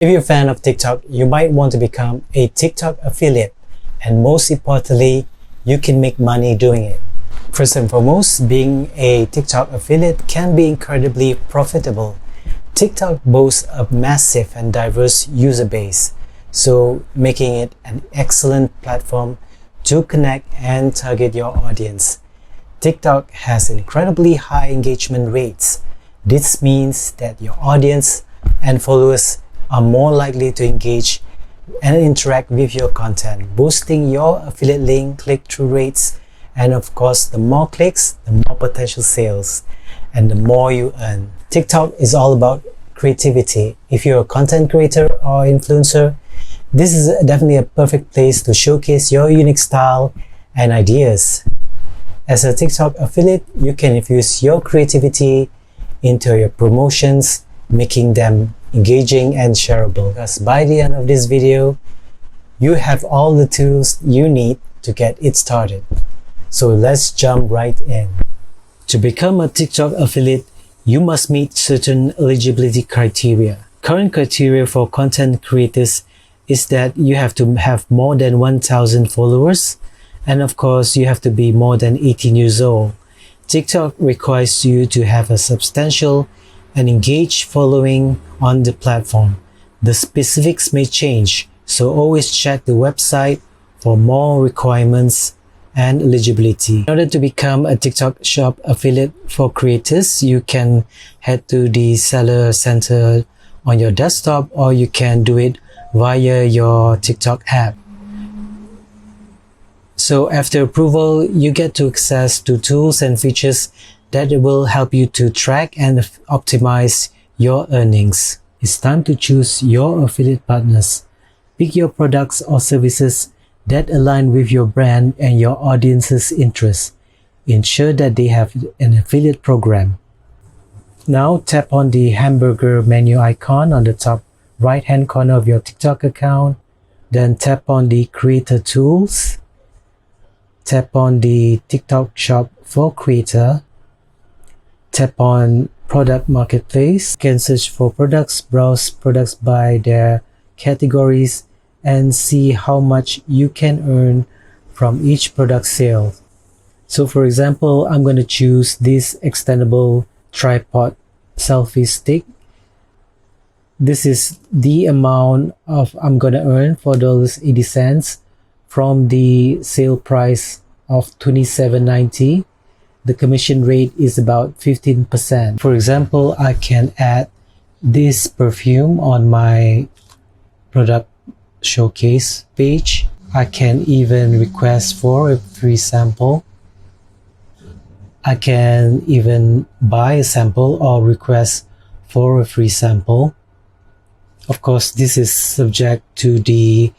If you're a fan of TikTok, you might want to become a TikTok affiliate, and most importantly, you can make money doing it. First and foremost, being a TikTok affiliate can be incredibly profitable. TikTok boasts a massive and diverse user base, so making it an excellent platform to connect and target your audience. TikTok has incredibly high engagement rates. This means that your audience and followers are more likely to engage and interact with your content, boosting your affiliate link click-through rates. And of course, the more clicks, the more potential sales, and the more you earn. TikTok is all about creativity. If you're a content creator or influencer, this is definitely a perfect place to showcase your unique style and ideas. As a TikTok affiliate, you can infuse your creativity into your promotions, making them engaging and shareable. Because by the end of this video, you have all the tools you need to get it started. So let's jump right in. To become a TikTok affiliate, you must meet certain eligibility criteria. Current criteria for content creators is that you have to have more than 1,000 followers, and of course you have to be more than 18 years old. TikTok requires you to have a substantial and engaged following on the platform. The specifics may change, so always check the website for more requirements and eligibility. In order to become a TikTok Shop affiliate for creators, you can head to the Seller Center on your desktop, or you can do it via your TikTok app. So after approval, you get to access to tools and features that will help you to track and optimize your earnings. It's time to choose your affiliate partners. Pick your products or services that align with your brand and your audience's interests. Ensure that they have an affiliate program. Now tap on the hamburger menu icon on the top right-hand corner of your TikTok account. Then tap on the Creator Tools. Tap on the TikTok Shop for Creator. Tap on Product Marketplace. You can search for products, browse products by their categories, and see how much you can earn from each product sale. So for example, I'm going to choose this extendable tripod selfie stick. This is the amount of I'm going to earn, $4.80 from the sale price of $27.90. The commission rate is about 15%. For example, I can add this perfume on my product showcase page. I can even request for a free sample. I can even buy a sample or request for a free sample. Of course, this is subject to the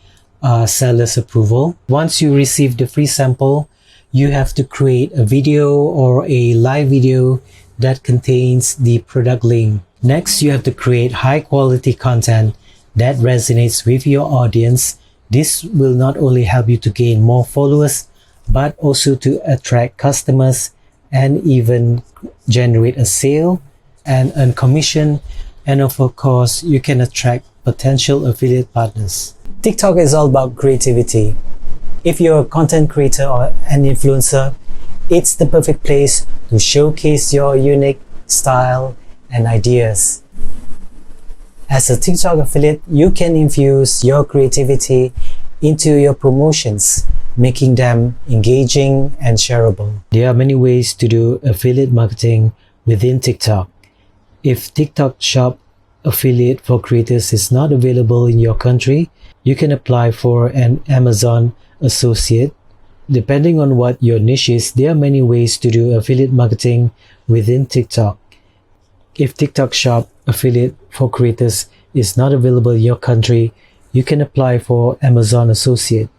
seller's approval. Once you receive the free sample, you have to create a video or a live video that contains the product link. Next, you have to create high quality content that resonates with your audience. This will not only help you to gain more followers, but also to attract customers and even generate a sale and earn commission. And of course, you can attract potential affiliate partners. TikTok is all about creativity. If you're a content creator or an influencer, it's the perfect place to showcase your unique style and ideas. As a TikTok affiliate, you can infuse your creativity into your promotions, making them engaging and shareable. There are many ways to do affiliate marketing within TikTok. If TikTok Shop affiliate for creators is not available in your country, you can apply for an Amazon associate. Depending on what your niche is, there are many ways to do affiliate marketing within TikTok. If TikTok Shop affiliate for creators is not available in your country, you can apply for Amazon associate.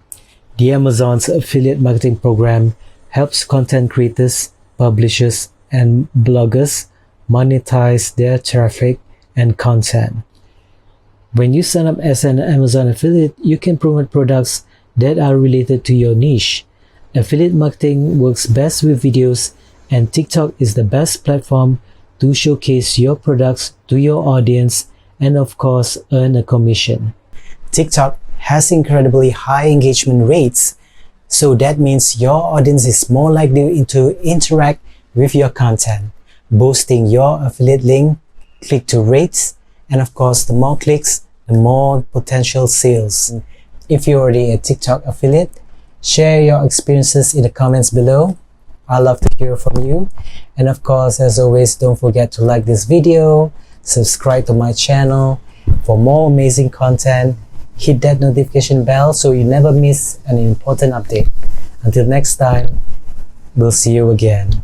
The Amazon's affiliate marketing program helps content creators, publishers, and bloggers monetize their traffic and content. When you sign up as an Amazon affiliate, you can promote products that are related to your niche. Affiliate marketing works best with videos, and TikTok is the best platform to showcase your products to your audience and of course earn a commission. TikTok has incredibly high engagement rates, so that means your audience is more likely to interact with your content, boosting your affiliate link click-through rates, and of course the more clicks, the more potential sales. If you're already a TikTok affiliate, share your experiences in the comments below. I'd love to hear from you. And of course, as always, don't forget to like this video, subscribe to my channel for more amazing content, hit that notification bell so you never miss an important update. Until next time, we'll see you again.